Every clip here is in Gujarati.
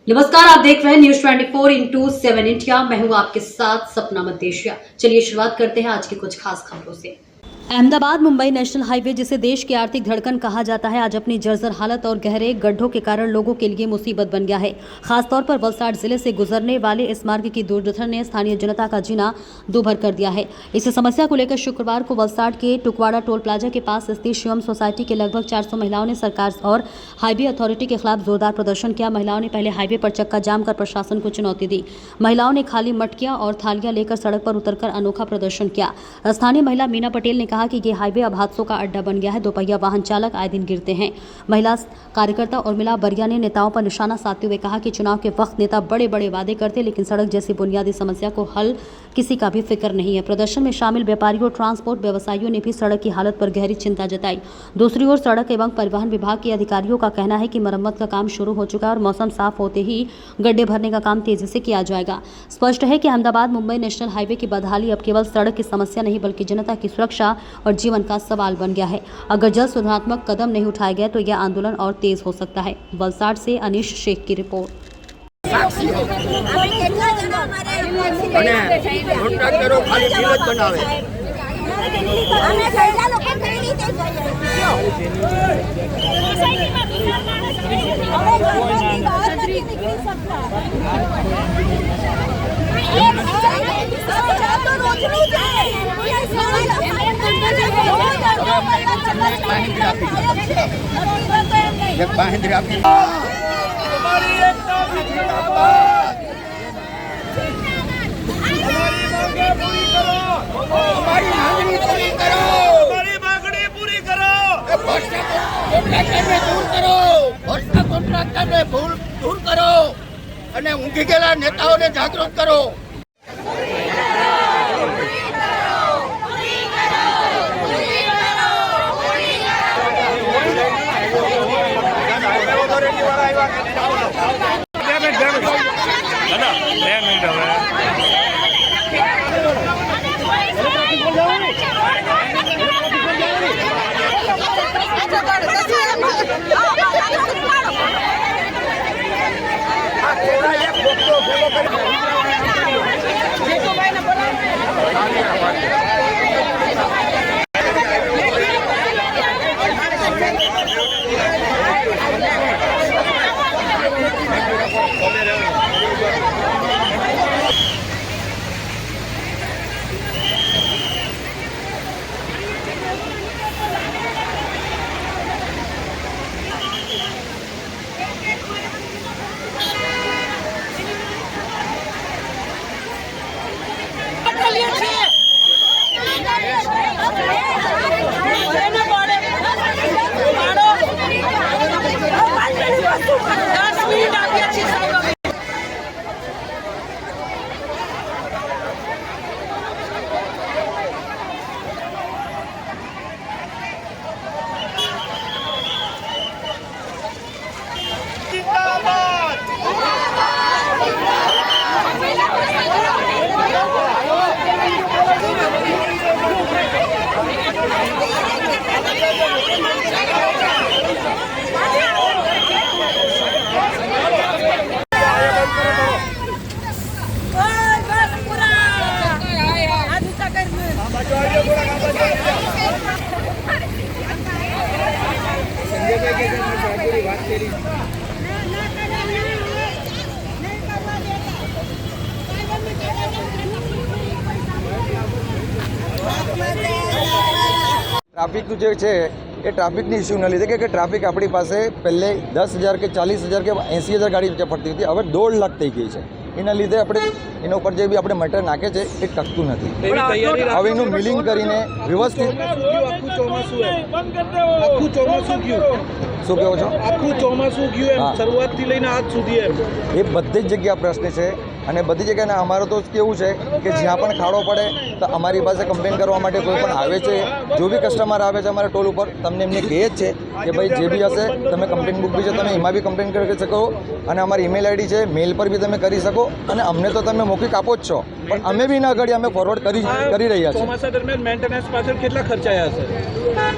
नमस्कार, आप देख रहे हैं न्यूज 24/7 इंडिया। मैं हूं आपके साथ सपना मदेशिया। चलिए शुरुआत करते हैं आज की कुछ खास खबरों से। अहमदाबाद मुंबई नेशनल हाईवे, जिसे देश की आर्थिक धड़कन कहा जाता है, आज अपनी जर्जर हालत और गहरे गड्ढों के कारण लोगों के लिए मुसीबत बन गया है। खासतौर पर वलसाड जिले से गुजरने वाले इस मार्ग की दुर्गति ने स्थानीय जनता का जीना दूभर कर दिया है। इस समस्या को लेकर शुक्रवार को वलसाड के टुकवाड़ा टोल प्लाजा के पास स्थित शिवम सोसाइटी के लगभग 400 महिलाओं ने सरकार और हाईवे अथॉरिटी के खिलाफ जोरदार प्रदर्शन किया। महिलाओं ने पहले हाईवे पर चक्का जाम कर प्रशासन को चुनौती दी। महिलाओं ने खाली मटकियां और थालियां लेकर सड़क पर उतरकर अनोखा प्रदर्शन किया। स्थानीय महिला मीना पटेल ने कहा कि ये हाईवे अब हादसों का अड्डा बन गया है। दोपहिया वाहन चालक आए दिन गिरते हैं। महिला कार्यकर्ता उर्मिला बरिया ने नेताओं पर निशाना साधते हुए कहा कि चुनाव के वक्त नेता बड़े बड़े वादे करते, लेकिन सड़क जैसी बुनियादी समस्या को हल किसी का भी फिक्र नहीं है। प्रदर्शन में शामिल व्यापारियों और ट्रांसपोर्ट व्यवसायियों ने भी सड़क की हालत पर गहरी चिंता जताई। दूसरी ओर सड़क एवं परिवहन विभाग के अधिकारियों का कहना है कि मरम्मत का काम शुरू हो चुका है और मौसम साफ होते ही गड्ढे भरने का काम तेजी से किया जाएगा। स्पष्ट है कि अहमदाबाद मुंबई नेशनल हाईवे की बदहाली अब केवल सड़क की समस्या नहीं, बल्कि जनता की सुरक्षा और जीवन का सवाल बन गया है। अगर जल्द सुधारात्मक कदम नहीं उठाए गए तो यह आंदोलन और तेज हो सकता है। वलसाड से अनीश शेख की रिपोर्ट। दूर करो અને ઊંઘી ગયેલા નેતાઓને જાગૃત કરો। ટ્રાફિકનું જે છે એ ટ્રાફિકની ઇસ્યુના લીધે કે ટ્રાફિક આપણી પાસે પહેલે 10,000 કે 40,000 કે 80,000 ગાડી ફરતી હતી, હવે 1.5 લાખ થઈ ગઈ છે। એના લીધે આપણે એના ઉપર જે બી આપણે મટીરિયલ નાખે છે એ ટકતું નથી। હવે એનું મિલિંગ કરીને વ્યવસ્થિત શું કહો છો? આખું ચોમાસું ગયું એમ શરૂઆતથી લઈને આજ સુધી એમ એ બધી જ જગ્યા પ્રશ્ન છે અને બધી જગ્યાએ અમારો તો કેવું છે કે જ્યાં પણ ખાડો પડે તો અમારી પાસે કમ્પ્લેન કરવા માટે કોઈ પણ આવે છે, જો બી કસ્ટમર આવે છે અમારા ટોલ ઉપર, તમને એમને કહે જ છે કે ભાઈ જે બી હશે તમે કમ્પ્લેન બુક બી છે, તમે એમાં બી કમ્પ્લેન કરી શકો અને અમારી ઈમેલ આઈડી છે, મેલ પર બી તમે કરી શકો અને અમને તો તમે મૌખિક આપો જ છો, પણ અમે બી ના ઘડી અમે ફોરવર્ડ કરી રહ્યા છીએ. ચોમાસા દરમિયાન મેન્ટેનન્સ પાછળ કેટલા ખર્ચાયા હશે?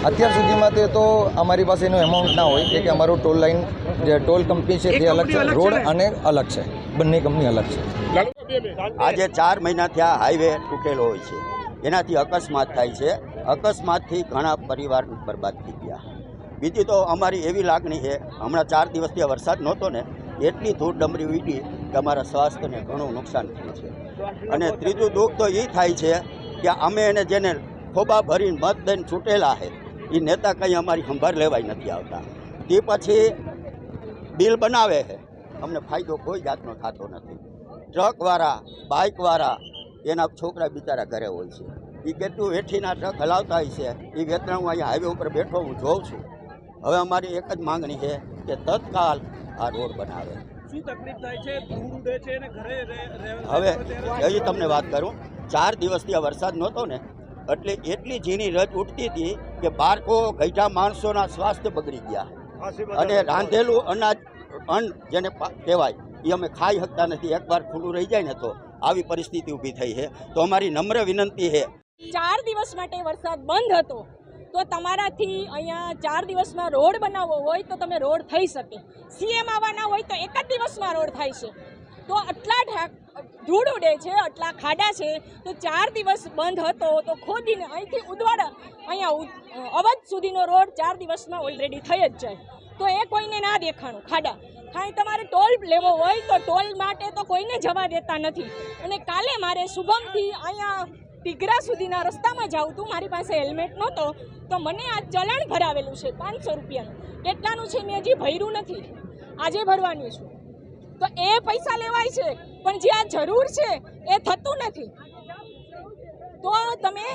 અત્યાર સુધીમાં તે તો અમારી પાસે એનું એમાઉન્ટ ના હોય કે અમારું ટોલ લાઈન જે ટોલ કંપની છે તે અલગ છે, રોડ અને અલગ છે, બંને કંપની અલગ છે. આજે 4 મહિનાથી આ હાઈવે તૂટેલો હોય છે, એનાથી અકસ્માત થાય છે. અકસ્માતથી ઘણા પરિવાર બરબાદ થઈ ગયા. બીજી તો અમારી એવી લાગણી છે, હમણાં 4 દિવસથી વરસાદ નહોતો ને, એટલી ધૂળ ડમરી ઉડી કે અમારા સ્વાસ્થ્યને ઘણું નુકસાન થયું છે. અને ત્રીજું દુઃખ તો એ થાય છે કે અમે એને જેને ખોબા ભરીને મત દઈને ચૂંટેલા છે એ નેતા કંઈ અમારી સંભાળ લેવાય નથી આવતા. તે પછી બિલ બનાવે છે, અમને ફાયદો કોઈ જાતનો થતો નથી. ટ્રકવાળા, બાઇકવાળા, એના છોકરા બિચારા ઘરે હોય છે, એ કેટલું હેઠીના ટ્રક હલાવતા હોય છે. એ વેતના હું અહીંયા હાઈવે ઉપર બેઠો હું જોઉં છું. હવે અમારી એક જ માંગણી છે કે તત્કાલ આ રોડ બનાવે. શું તકલીફ થાય છે? ધૂળ ઉડે છે ને ઘરે હવે હજી તમને વાત કરું, 4 દિવસથી આ વરસાદ નહોતો ને, એટલે એટલી ઝીણી રજ ઉઠતી હતી કે બાળકો, ગઈઢા માણસોના સ્વાસ્થ્ય બગડી ગયા. અને રાંધેલું અનાજ, અન્ન જેને કહેવાય, એ અમે ખાઈ શકતા નથી. એકવાર ખુલ્લું રહી જાય ને તો આવી પરિસ્થિતિ ઊભી થઈ છે. તો અમારી નમ્ર વિનંતી છે, 4 દિવસ માટે વરસાદ બંધ હતો તો તમારાથી અહીંયા 4 દિવસમાં રોડ બનાવવો હોય તો તમે રોડ થઈ શકે. સીએમ આવવાના હોય તો એક જ દિવસમાં રોડ થાય છે. તો આટલા ધૂળ ઉડે છે, આટલા ખાડા છે, તો 4 દિવસ બંધ હતો તો ખોદીને અહીંથી ઉદવાડા અહીંયા અવધ સુધીનો રોડ 4 દિવસમાં ઓલરેડી થઈ જ જાય. તો એ કોઈને ના દેખાણું ખાડા. કાંઈ તમારે ટોલ લેવો હોય તો ટોલ માટે તો કોઈને જવા દેતા નથી. અને કાલે મારે શુભમથી અહીંયા ટીગરા સુધીના રસ્તામાં જાઉં હતું, મારી પાસે હેલ્મેટ નહોતો, તો મને આ ચલણ ભરાવેલું છે 500 રૂપિયાનું. કેટલાનું છે મેં હજી ભર્યું નથી, આજે ભરવાની છું. તો એ પૈસા લેવાય છે, પણ જે આ જરૂર છે એ થતું નથી. તો તમે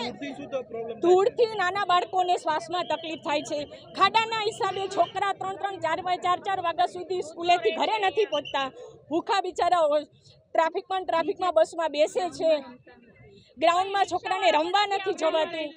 ધૂળથી નાના બાળકોને શ્વાસમાં તકલીફ થાય છે. ખાડાના હિસાબે છોકરા 3-3, 4 વાગ્યા સુધી સ્કૂલેથી ઘરે નથી પહોંચતા. ભૂખા બિચારા ટ્રાફિકમાં બસમાં બેસે છે. ગ્રાઉન્ડમાં છોકરાને રમવા નથી જવાતું.